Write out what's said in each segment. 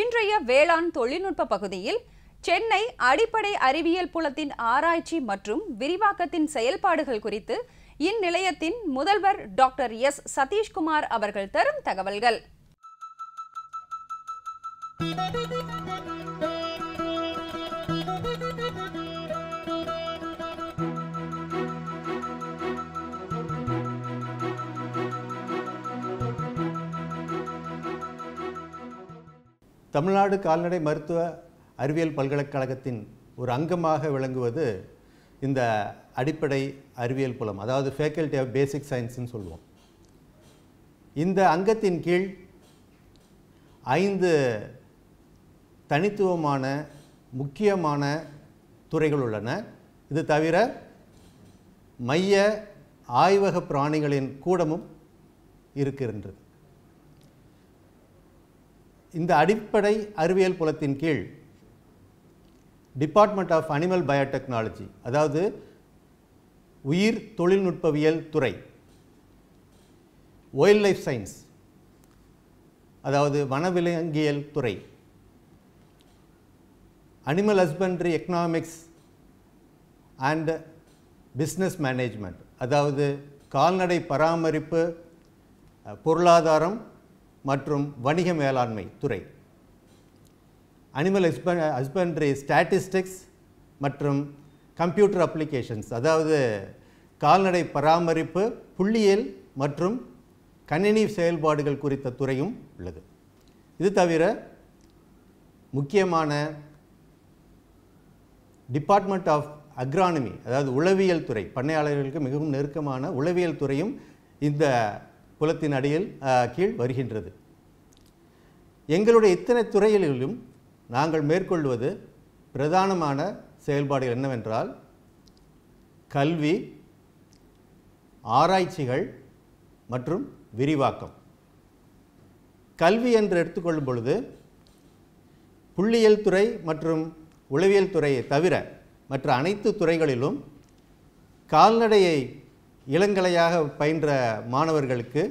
இன்றைய வேளாண் தொழில்நுட்ப பகுதியில் சென்னை அடிப்படை அறிவியல் புலத்தின் ஆராய்ச்சி மற்றும் விரிவாக்கத்தின் செயல்பாடுகள் குறித்து இந்நிலையத்தின் முதல்வர் டாக்டர் எஸ் சதீஷ்குமார் அவர்கள் தரும் தகவல்கள். தமிழ்நாடு கால்நடை மருத்துவ அறிவியல் பல்கலைக்கழகத்தின் ஒரு அங்கமாக விளங்குவது இந்த அடிப்படை அறிவியல் புலம், அதாவது ஃபேக்கல்டி ஆஃப் பேசிக் சயின்ஸ்னு சொல்லுவோம். இந்த அங்கத்தின் கீழ் 5 தனித்துவமான முக்கியமான துறைகள் உள்ளன. இது தவிர மைய ஆய்வக பிராணிகளின் கூடமும் இருக்கின்றது. இந்த அடிப்படை அறிவியல் புலத்தின் கீழ் டிபார்ட்மெண்ட் ஆஃப் அனிமல் பயோடெக்னாலஜி, அதாவது உயிர் தொழில்நுட்பவியல் துறை, வைல்ட் லைஃப் சயின்ஸ், அதாவது வனவிலங்கியல் துறை, animal husbandry economics and business management, அதாவது கால்நடை பராமரிப்பு, பொருளாதாரம் மற்றும் வணிக மேலாண்மை துறை, அனிமல் ஹஸ்பண்ட்ரி ஸ்டாட்டிஸ்டிக்ஸ் மற்றும் கம்ப்யூட்டர் அப்ளிகேஷன்ஸ், அதாவது கால்நடை பராமரிப்பு, புள்ளியியல் மற்றும் கணினி செயல்பாடுகள் குறித்த துறையும் உள்ளது. இது தவிர முக்கியமான டிபார்ட்மெண்ட் ஆஃப் அக்ரானமி, அதாவது உளவியல் துறை, பண்ணையாளர்களுக்கு மிகவும் நெருக்கமான உளவியல் துறையும் இந்த புலத்தின் அடியில் கீழ் வருகின்றது. எங்களுடைய இத்தனை துறைகளிலும் நாங்கள் மேற்கொள்வது பிரதானமான செயல்பாடுகள் என்னவென்றால் கல்வி, ஆராய்ச்சிகள் மற்றும் விரிவாக்கம். கல்வி என்று எடுத்துக்கொள்ளும் பொழுது புள்ளியியல் துறை மற்றும் உளவியல் துறையை தவிர மற்ற அனைத்து துறைகளிலும் கால்நடையை இளங்கலையாக பயின்ற மாணவர்களுக்கு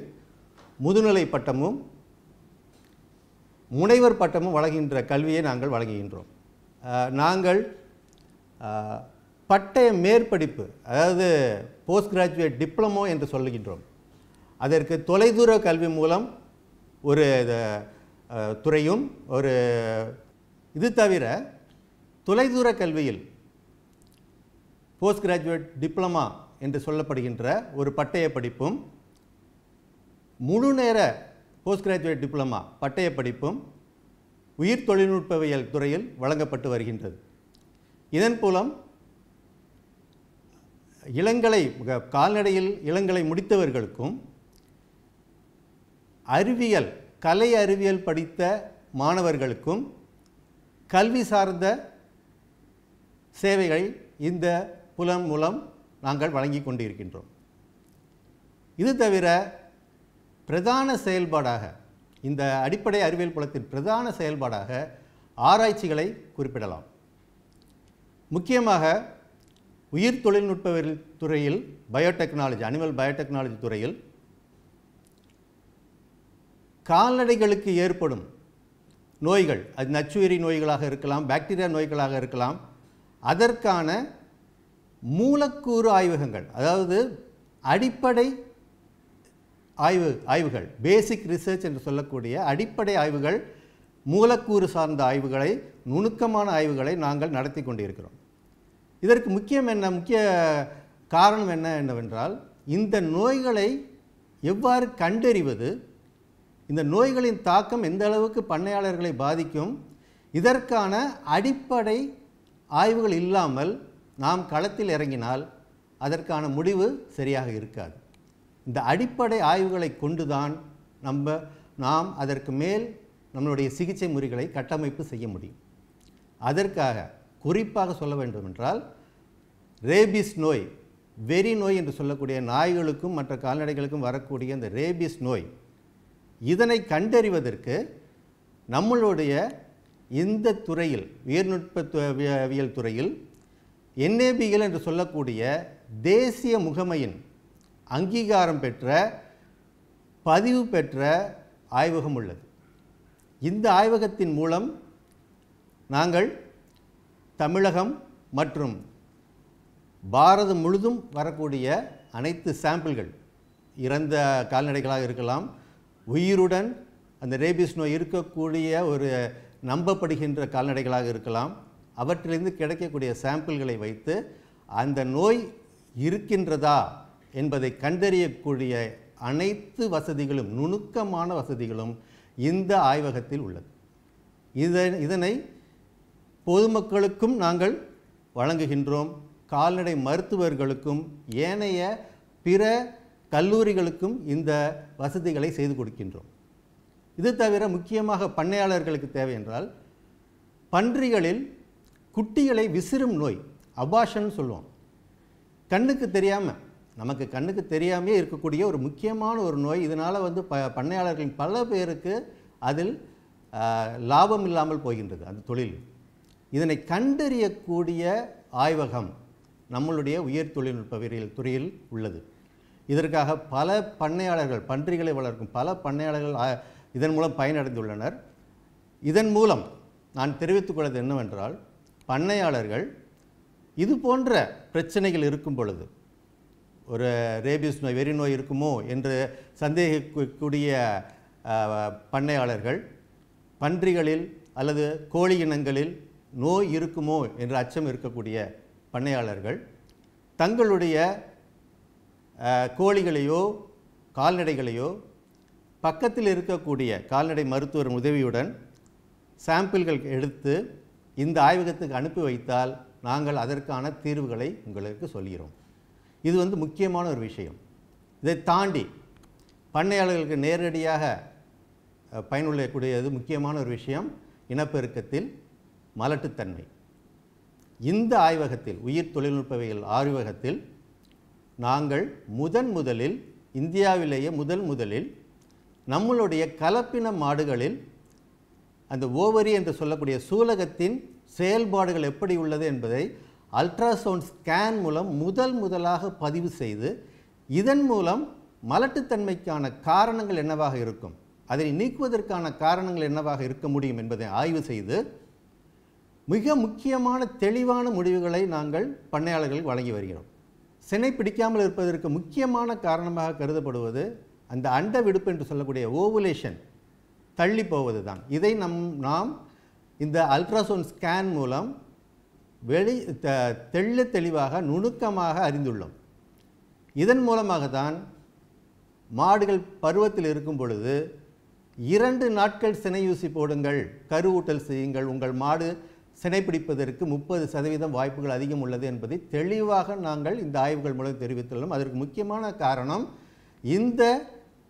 முதுநிலை பட்டமும் முனைவர் பட்டமும் வழங்குகின்ற கல்வியை நாங்கள் வழங்குகின்றோம். நாங்கள் பட்டய மேற்படிப்பு, அதாவது போஸ்ட் கிராஜுவேட் டிப்ளமோ என்று சொல்லுகின்றோம். அதற்கு தொலைதூர கல்வி மூலம் ஒரு துறையும் இது தவிர தொலைதூர கல்வியில் போஸ்ட் கிராஜுவேட் டிப்ளமா என்று சொல்லப்படுகின்ற ஒரு பட்டய படிப்பும் முழு நேர போஸ்ட் கிராஜுவேட் டிப்ளமா பட்டய படிப்பும் உயிர் தொழில்நுட்பவியல் துறையில் வழங்கப்பட்டு வருகின்றது. இதன் மூலம் கால்நடையில் இளங்கலை முடித்தவர்களுக்கும் அறிவியல், கலை அறிவியல் படித்த மாணவர்களுக்கும் கல்வி சார்ந்த சேவைகளை இந்த புலம் மூலம் நாங்கள் வழங்கி கொண்டிருக்கின்றோம். இது தவிர பிரதான செயல்பாடாக, இந்த அடிப்படை அறிவியல் புலத்தின் பிரதான செயல்பாடாக ஆராய்ச்சிகளை குறிப்பிடலாம். முக்கியமாக உயிர் தொழில்நுட்பவியல் துறையில் பயோடெக்னாலஜி, அனிமல் பயோடெக்னாலஜி துறையில் கால்நடைகளுக்கு ஏற்படும் நோய்கள், அது நச்சுயிரி நோய்களாக இருக்கலாம், பாக்டீரியா நோய்களாக இருக்கலாம், அதற்கான மூலக்கூறு ஆய்வகங்கள், அதாவது அடிப்படை ஆய்வுகள், பேசிக் ரிசர்ச் என்று சொல்லக்கூடிய அடிப்படை ஆய்வுகள், மூலக்கூறு சார்ந்த ஆய்வுகளை, நுணுக்கமான ஆய்வுகளை நாங்கள் நடத்தி கொண்டிருக்கிறோம். இதற்கு முக்கிய காரணம் என்னவென்றால் இந்த நோய்களை எவ்வாறு கண்டறிவது, இந்த நோய்களின் தாக்கம் எந்த அளவுக்கு பண்ணையாளர்களை பாதிக்கும், இதற்கான அடிப்படை ஆய்வுகள் இல்லாமல் நாம் களத்தில் இறங்கினால் அதற்கான முடிவு சரியாக இருக்காது. இந்த அடிப்படை ஆய்வுகளை கொண்டுதான் நாம் அதற்கு மேல் நம்மளுடைய சிகிச்சை முறைகளை கட்டமைப்பு செய்ய முடியும். அதற்காக குறிப்பாக சொல்ல வேண்டும் என்றால் ரேபிஸ் நோய், வெறி நோய் என்று சொல்லக்கூடிய நாய்களுக்கும் மற்ற கால்நடைகளுக்கும் வரக்கூடிய இந்த ரேபிஸ் நோய், இதனை கண்டறிவதற்கு நம்மளுடைய இந்த துறையில், உயிர்நுட்பவியல் துறையில் NABL என்று சொல்லக்கூடிய தேசிய முகமையின் அங்கீகாரம் பெற்ற, பதிவு பெற்ற ஆய்வகம் உள்ளது. இந்த ஆய்வகத்தின் மூலம் நாங்கள் தமிழகம் மற்றும் பாரதம் முழுதும் வரக்கூடிய அனைத்து சாம்பிள்கள், இறந்த கால்நடைகளாக இருக்கலாம், உயிருடன் அந்த ரேபிஸ் நோய் இருக்கக்கூடிய ஒரு நம்பப்படுகின்ற கால்நடைகளாக இருக்கலாம், அவற்றிலிருந்து கிடைக்கக்கூடிய சாம்பிள்களை வைத்து அந்த நோய் இருக்கின்றதா என்பதை கண்டறியக்கூடிய அனைத்து வசதிகளும், நுணுக்கமான வசதிகளும் இந்த ஆய்வகத்தில் உள்ளது. இதனை பொதுமக்களுக்கும் நாங்கள் வழங்குகின்றோம், கால்நடை மருத்துவர்களுக்கும் ஏனைய பிற கல்லூரிகளுக்கும் இந்த வசதிகளை செய்து கொடுக்கின்றோம். இது தவிர முக்கியமாக பண்ணையாளர்களுக்கு தேவை என்றால், பன்றிகளில் குட்டிகளை விசிறும் நோய், அபாஷன் சொல்லுவோம், கண்ணுக்கு தெரியாமல், நமக்கு கண்ணுக்கு தெரியாமே இருக்கக்கூடிய ஒரு முக்கியமான ஒரு நோய். இதனால் பண்ணையாளர்களின் பல பேருக்கு அதில் லாபம் இல்லாமல் போகின்றது அந்த தொழில். இதனை கண்டறியக்கூடிய ஆய்வகம் நம்மளுடைய உயர் தொழில்நுட்பவியல் துறையில் உள்ளது. இதற்காக பல பண்ணையாளர்கள், பன்றிகளை வளர்க்கும் பல பண்ணையாளர்கள் இதன் மூலம் பயனடைந்துள்ளனர். இதன் மூலம் நான் தெரிவித்துக் கொள்வது என்னவென்றால், பண்ணையாளர்கள் இது போன்ற பிரச்சனைகள் இருக்கும் பொழுது, ஒரு ரேபிஸ் நோய், வெறி நோய் இருக்குமோ என்று சந்தேகிக்கக்கூடிய பண்ணையாளர்கள், பன்றிகளில் அல்லது கோழி இனங்களில் நோய் இருக்குமோ என்ற அச்சம் இருக்கக்கூடிய பண்ணையாளர்கள் தங்களுடைய கோழிகளையோ கால்நடைகளையோ பக்கத்தில் இருக்கக்கூடிய கால்நடை மருத்துவர் உதவியுடன் சாம்பிள்கள் எடுத்து இந்த ஆய்வகத்துக்கு அனுப்பி வைத்தால் நாங்கள் அதற்கான தீர்வுகளை உங்களுக்கு சொல்கிறோம். இது முக்கியமான ஒரு விஷயம். இதை தாண்டி பண்ணையாளர்களுக்கு நேரடியாக பயனுள்ளக்கூடியது முக்கியமான ஒரு விஷயம், இனப்பெருக்கத்தில் மலட்டுத்தன்மை. இந்த ஆய்வகத்தில், உயிர் தொழில்நுட்பவியல் ஆய்வகத்தில் நாங்கள் முதலில் இந்தியாவிலேயே முதலில் நம்மளுடைய கலப்பின மாடுகளில் அந்த ஓவரி என்று சொல்லக்கூடிய சூலகத்தின் செயல்பாடுகள் எப்படி உள்ளது என்பதை அல்ட்ராசவுண்ட் ஸ்கேன் மூலம் முதலாக பதிவு செய்து, இதன் மூலம் மலட்டுத்தன்மைக்கான காரணங்கள் என்னவாக இருக்கும், அதை நீக்குவதற்கான காரணங்கள் என்னவாக இருக்க முடியும் என்பதை ஆய்வு செய்து மிக முக்கியமான தெளிவான முடிவுகளை நாங்கள் பண்ணையாளர்களுக்கு வழங்கி வருகிறோம். சினை பிடிக்காமல் இருப்பதற்கு முக்கியமான காரணமாக கருதப்படுவது அந்த அண்ட விடுப்பு என்று சொல்லக்கூடிய ஓவுலேஷன் தள்ளி போவது தான். இதை நாம் இந்த அல்ட்ராசவுண்ட் ஸ்கேன் மூலம் தெளிவாக நுணுக்கமாக அறிந்துள்ளோம். இதன் மூலமாக தான் மாடுகள் பருவத்தில் இருக்கும் பொழுது 2 நாட்கள் சினையூசி போடுங்கள், கருவூட்டல் செய்யுங்கள், உங்கள் மாடு சினைப்பிடிப்பதற்கு 30% வாய்ப்புகள் அதிகம் உள்ளது என்பதை தெளிவாக நாங்கள் இந்த ஆய்வுகள் மூலம் தெரிவித்துள்ளோம். அதற்கு முக்கியமான காரணம் இந்த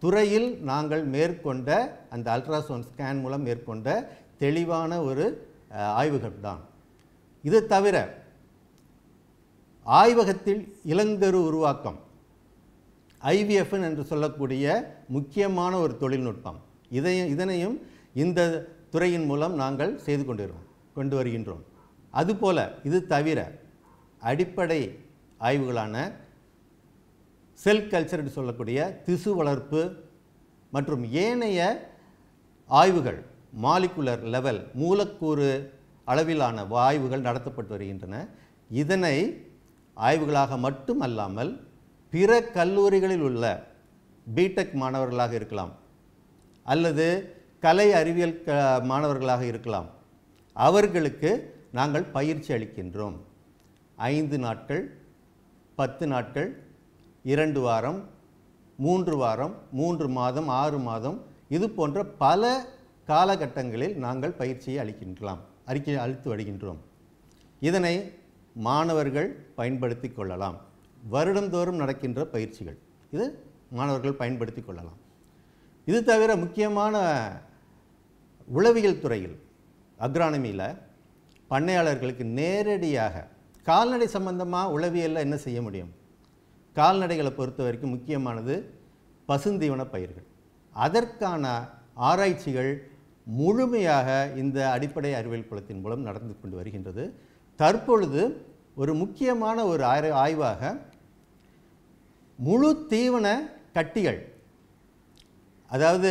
துறையில் நாங்கள் மேற்கொண்ட அந்த அல்ட்ராசவுண்ட் ஸ்கேன் மூலம் மேற்கொண்ட தெளிவான ஒரு ஆய்வுகள் தான். இது தவிர ஆய்வகத்தில் இளங்கரு உருவாக்கம், IVF என்று சொல்லக்கூடிய முக்கியமான ஒரு தொழில்நுட்பம், இதனையும் இந்த துறையின் மூலம் நாங்கள் செய்து கொண்டு வருகின்றோம். அதுபோல இது தவிர அடிப்படை ஆய்வுகளான செல் கல்ச்சர் என்று சொல்லக்கூடிய திசு வளர்ப்பு மற்றும் ஏனைய ஆய்வுகள், மாலிகுலர் லெவல் மூலக்கூறு அளவிலான ஆய்வுகள் நடத்தப்பட்டு வருகின்றன. இதனை ஆய்வுகளாக மட்டுமல்லாமல் பிற கல்லூரிகளில் உள்ள பிடெக் மாணவர்களாக இருக்கலாம் அல்லது கலை அறிவியல் மாணவர்களாக இருக்கலாம், அவர்களுக்கு நாங்கள் பயிற்சி அளிக்கின்றோம். 5 நாட்கள், 10 நாட்கள், 2 வாரம், 3 வாரம், 3 மாதம், 6 மாதம், இது போன்ற பல காலகட்டங்களில் நாங்கள் பயிற்சியை அளித்து வருகின்றோம். இதனை மாணவர்கள் பயன்படுத்தி கொள்ளலாம். வருடந்தோறும் நடக்கின்ற பயிற்சிகள், இது மாணவர்கள் பயன்படுத்தி கொள்ளலாம். இது தவிர முக்கியமான உளவியல் துறையில், அக்ரானமியில் பண்ணையாளர்களுக்கு நேரடியாக கால்நடை சம்பந்தமாக உளவியலில் என்ன செய்ய முடியும், கால்நடைகளை பொறுத்த வரைக்கும் முக்கியமானது பசுந்தீவன பயிர்கள். அதற்கான ஆராய்ச்சிகள் முழுமையாக இந்த அடிப்படை அறிவியல் புலத்தின் மூலம் நடந்து கொண்டு வருகின்றது. தற்பொழுது ஒரு முக்கியமான ஒரு ஆய்வாக முழு தீவன கட்டிகள், அதாவது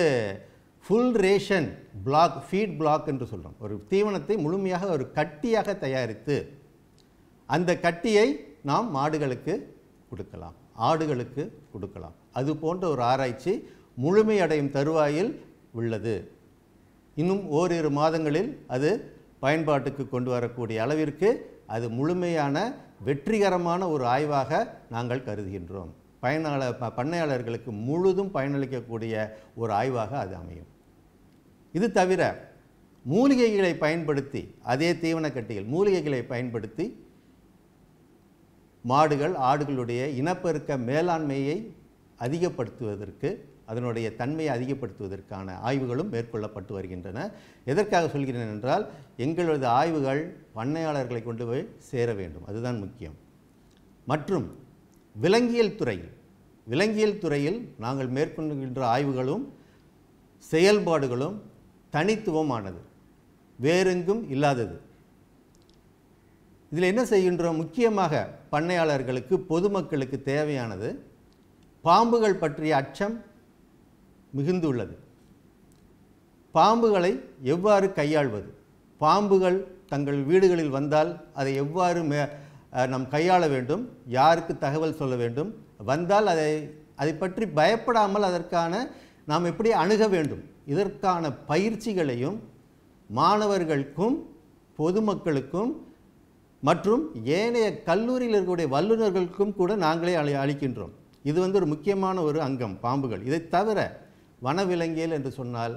full ration block, feed block என்று சொல்கிறோம். ஒரு தீவனத்தை முழுமையாக ஒரு கட்டியாக தயாரித்து அந்த கட்டியை நாம் மாடுகளுக்கு கொடுக்கலாம், ஆடுகளுக்கு கொடுக்கலாம். அது போன்ற ஒரு ஆராய்ச்சி முழுமையடையும் தருவாயில் உள்ளது. இன்னும் ஓரிரு மாதங்களில் அது பயன்பாட்டுக்கு கொண்டு வரக்கூடிய அளவிற்கு அது முழுமையான வெற்றிகரமான ஒரு ஆய்வாக நாங்கள் கருதுகின்றோம். பண்ணையாளர்களுக்கு முழுதும் பயனளிக்கக்கூடிய ஒரு ஆய்வாக அது அமையும். இது தவிர மூலிகைகளை பயன்படுத்தி, அதே தீவனக்கட்டியில் மூலிகைகளை பயன்படுத்தி மாடுகள் ஆடுகளுடைய இனப்பெருக்க மேலாண்மையை அதிகப்படுத்துவதற்கு, அதனுடைய தன்மையை அதிகப்படுத்துவதற்கான ஆய்வுகளும் மேற்கொள்ளப்பட்டு வருகின்றன. எதற்காக சொல்கிறேன் என்றால், எங்களது ஆய்வுகள் பண்ணையாளர்களை கொண்டு போய் சேர வேண்டும், அதுதான் முக்கியம். மற்றும் விலங்கியல் துறையில் நாங்கள் மேற்கொள்கின்ற ஆய்வுகளும் செயல்பாடுகளும் தனித்துவமானது, வேறெங்கும் இல்லாதது. இதில் என்ன செய்கின்றோம்? முக்கியமாக பண்ணையாளர்களுக்கு, பொதுமக்களுக்கு தேவையானது பாம்புகள் பற்றிய அச்சம் மிகுந்துள்ளது. பாம்புகளை எவ்வாறு கையாள்வது, பாம்புகள் தங்கள் வீடுகளில் வந்தால் அதை எவ்வாறு நாம் கையாள வேண்டும், யாருக்கு தகவல் சொல்ல வேண்டும், வந்தால் அதை பற்றி பயப்படாமல் அதற்கான நாம் எப்படி அணுக வேண்டும், இதற்கான பயிற்சிகளையும் மாணவர்களுக்கும் பொதுமக்களுக்கும் மற்றும் ஏனைய கல்லூரியில் இருக்கக்கூடிய வல்லுநர்களுக்கும் கூட நாங்களே அளிக்கின்றோம். இது ஒரு முக்கியமான ஒரு அங்கம் பாம்புகள். இதை தவிர வனவிலங்கியல் என்று சொன்னால்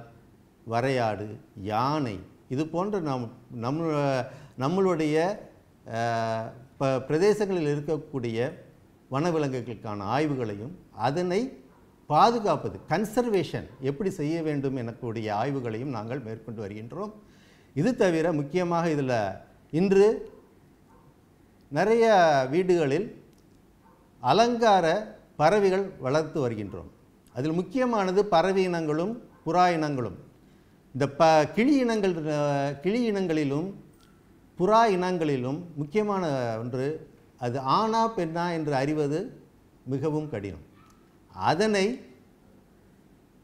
வரையாடு, யானை, இது போன்ற நம்மளுடைய பிரதேசங்களில் இருக்கக்கூடிய வனவிலங்குகளுக்கான ஆய்வுகளையும் அதனை பாதுகாப்பது, கன்சர்வேஷன் எப்படி செய்ய வேண்டும் எனக்கூடிய ஆய்வுகளையும் நாங்கள் மேற்கொண்டு வருகின்றோம். இது தவிர முக்கியமாக இதில் இன்று நிறைய வீடுகளில் அலங்கார பறவைகள் வளர்த்து வருகின்றோம். அதில் முக்கியமானது பறவை இனங்களும் புறா இனங்களும். இந்த கிளி இனங்களிலும் புறா இனங்களிலும் முக்கியமான ஒன்று, அது ஆணா பெண்ணா என்று அறிவது மிகவும் கடினம். அதனை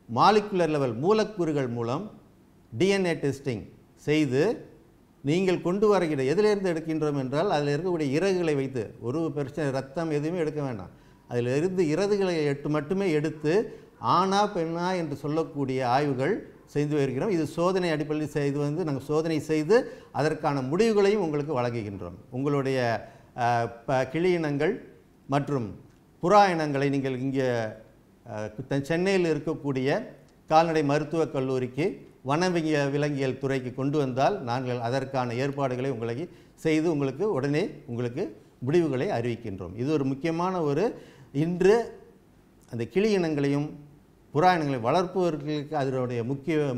மாலிகுலர் லெவல் மூலக்கூறுகள் மூலம் டிஎன்ஏ டெஸ்டிங் செய்து நீங்கள் கொண்டு வருகிற எதிலிருந்து எடுக்கின்றோம் என்றால், அதில் இருக்கக்கூடிய இறகுகளை வைத்து, ஒரு பிரச்சனை ரத்தம் எதுவுமே எடுக்க வேண்டாம், அதில் இருந்து இறகுகளை மட்டுமே எடுத்து ஆணா பெண்ணா என்று சொல்லக்கூடிய ஆய்வுகள் செய்து வருகிறோம். இது சோதனை அடிப்படையில் செய்து நாங்கள் சோதனை செய்து அதற்கான முடிவுகளையும் உங்களுக்கு வழங்குகின்றோம். உங்களுடைய கிளி இனங்கள் மற்றும் புறா இனங்களை நீங்கள் இங்கே சென்னையில் இருக்கக்கூடிய கால்நடை மருத்துவக் கல்லூரிக்கு விலங்கியல் துறைக்கு கொண்டு வந்தால் நாங்கள் அதற்கான ஏற்பாடுகளை உங்களுக்கு செய்து உடனே உங்களுக்கு முடிவுகளை அறிவிக்கின்றோம். இது ஒரு முக்கியமான இன்று அந்த கிளி இனங்களையும் புறா இனங்களை வளர்ப்பவர்களுக்கு அதனுடைய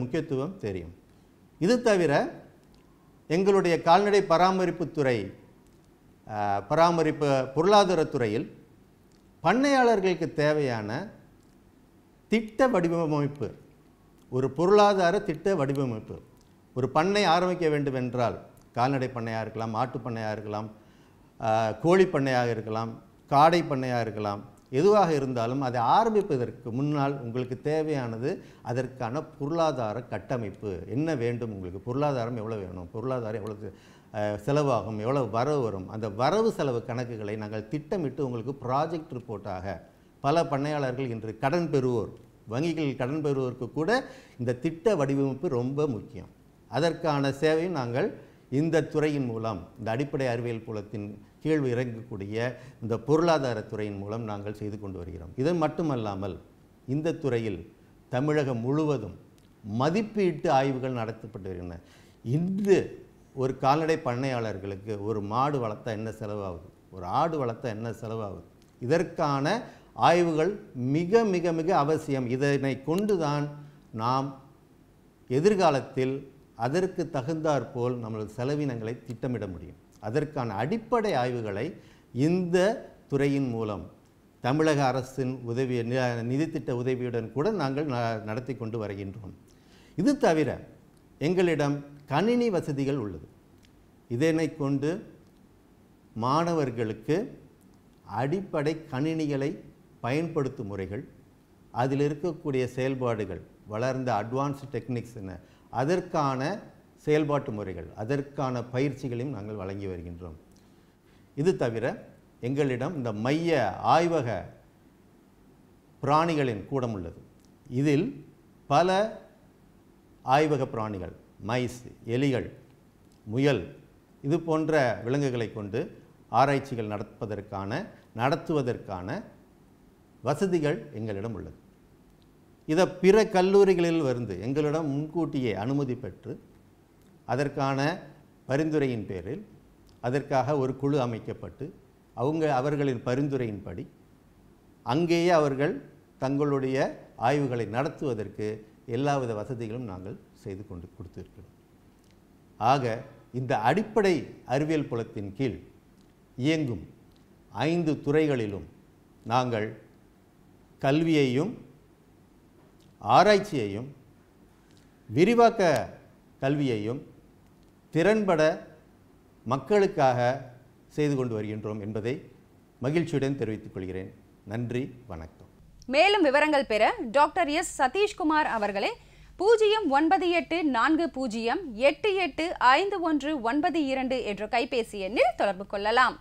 முக்கியத்துவம் தெரியும். இது தவிர எங்களுடைய கால்நடை பராமரிப்பு பொருளாதாரத்துறையில் பண்ணையாளர்களுக்கு தேவையான திட்ட வடிவமைப்பு, ஒரு பொருளாதார திட்ட வடிவமைப்பு. ஒரு பண்ணை ஆரம்பிக்க வேண்டும் என்றால், கால்நடை பண்ணையாக இருக்கலாம், மாட்டு பண்ணையாக இருக்கலாம், கோழி பண்ணையாக இருக்கலாம், காடை பண்ணையாக இருக்கலாம், எதுவாக இருந்தாலும் அதை ஆரம்பிப்பதற்கு முன்னால் உங்களுக்கு தேவையானது அதற்கான பொருளாதார கட்டமைப்பு என்ன வேண்டும். உங்களுக்கு பொருளாதாரம் எவ்வளோ வேணும், பொருளாதாரம் எவ்வளோ செலவாகும், எவ்வளோ வரவு வரும், அந்த வரவு செலவு கணக்குகளை நாங்கள் திட்டமிட்டு உங்களுக்கு ப்ராஜெக்ட் ரிப்போர்ட்டாக பல பண்ணையாளர்கள் இன்று கடன் பெறுவோர், வங்கிகளில் கடன் பெறுவோருக்கு கூட இந்த திட்ட வடிவமைப்பு ரொம்ப முக்கியம். அதற்கான சேவையும் நாங்கள் இந்த துறையின் மூலம், இந்த அடிப்படை அறிவியல் புலத்தின் கீழ் இறங்கக்கூடிய இந்த பொருளாதார துறையின் மூலம் நாங்கள் செய்து கொண்டு வருகிறோம். இது மட்டுமல்லாமல் இந்த துறையில் தமிழகம் முழுவதும் மதிப்பீட்டு ஆய்வுகள் நடத்தப்பட்டு வருகின்றன. இன்று ஒரு கால்நடை பண்ணையாளர்களுக்கு ஒரு மாடு வளர்த்தா என்ன செலவாகுது, ஒரு ஆடு வளர்த்தா என்ன செலவாகுது, இதற்கான ஆய்வுகள் மிக மிக மிக அவசியம். இதனை கொண்டுதான் நாம் எதிர்காலத்தில் அதற்கு தகுந்தாற்போல் நம்மளது செலவினங்களை திட்டமிட முடியும். அதற்கான அடிப்படை ஆய்வுகளை இந்த துறையின் மூலம் தமிழக அரசின் உதவி, நிதித்திட்ட உதவியுடன் கூட நாங்கள் நடத்தி கொண்டு வருகின்றோம். இது தவிர எங்களிடம் கணினி வசதிகள் உள்ளது. இதனை கொண்டு மாணவர்களுக்கு அடிப்படை கணினிகளை பயன்படுத்தும் முறைகள், அதில் இருக்கக்கூடிய செயல்பாடுகள், வளர்ந்த அட்வான்ஸ்டு டெக்னிக்ஸ் என்ன, அதற்கான செயல்பாட்டு முறைகள், அதற்கான பயிற்சிகளையும் நாங்கள் வழங்கி வருகின்றோம். இது தவிர எங்களிடம் இந்த மைய ஆய்வக பிராணிகளின் கூடம் உள்ளது. இதில் பல ஆய்வக பிராணிகள், மைஸ், எலிகள், முயல், இது போன்ற விலங்குகளை கொண்டு ஆராய்ச்சிகள் நடத்துவதற்கான வசதிகள் எங்களிடம் உள்ளது. இதை பிற கல்லூரிகளில் வந்து எங்களிடம் முன்கூட்டியே அனுமதி பெற்று அதற்கான பரிந்துரையின் பேரில் அதற்காக ஒரு குழு அமைக்கப்பட்டு அவர்களின் பரிந்துரையின்படி அங்கேயே அவர்கள் தங்களுடைய ஆய்வுகளை நடத்துவதற்கு எல்லாவித வசதிகளும் நாங்கள் செய்து கொடுத்திருக்கிறோம். ஆக இந்த அடிப்படை அறிவியல் புலத்தின் கீழ் இயங்கும் 5 துறைகளிலும் நாங்கள் கல்வியையும் ஆராய்ச்சியையும் விரிவாக்க கல்வியையும் திறன்பட மக்களுக்காக செய்து கொண்டு வருகின்றோம் என்பதை மகிழ்ச்சியுடன் தெரிவித்துக் கொள்கிறேன். நன்றி, வணக்கம். மேலும் விவரங்கள் பெற டாக்டர் எஸ் சதீஷ்குமார் அவர்களை 0984088519 என்ற கைபேசி எண்ணில் தொடர்பு கொள்ளலாம்.